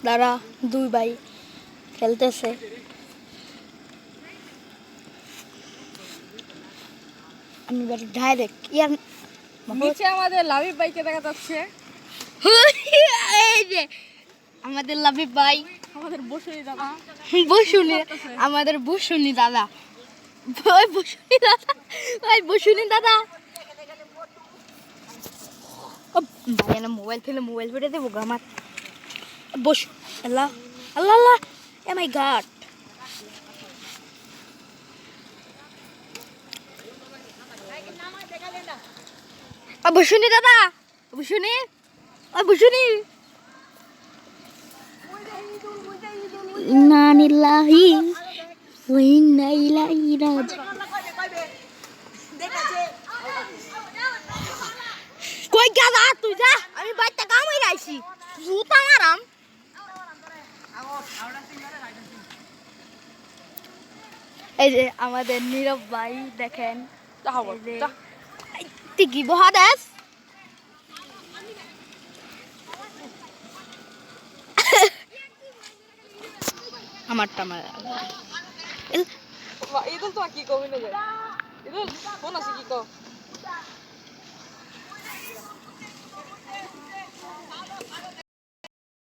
দাঁড়া দুই ভাই খেলতেছে। আমি এবার ডাইরেক্ট ইয়ার নিচে আমাদের লাভিব ভাইকে দেখা যাচ্ছে। এই যে আমাদের লাবিব ভাই, আমাদের বসুনি দাদা, বসুনি, আমাদের বসুনি দাদা, ওই বসুনি দাদা, ওই বসুনি দাদা। ভাই না মোবাইল ফেলে মোবাইল ফেটে দেবো গো আমার। বস আল্লাহ আল্লাহ আল্লাহ, এ মাই গড। বসুনি দাদা, বসুনি, ওই বসুনি। ইন্না লিল্লাহি ওয়া ইন্না ইলাইহি রাজিউন। কই গাদা তুই যা, আমি বাইতে কামই রাইছি, জুতা মারাম। এই যে আমাদের নীরব ভাই দেখেন, তুই কি বহাদাস। আমারটা আমার ইদুল তোমার কি কবি না যায়, ইদুল ফোন আছে কি কও।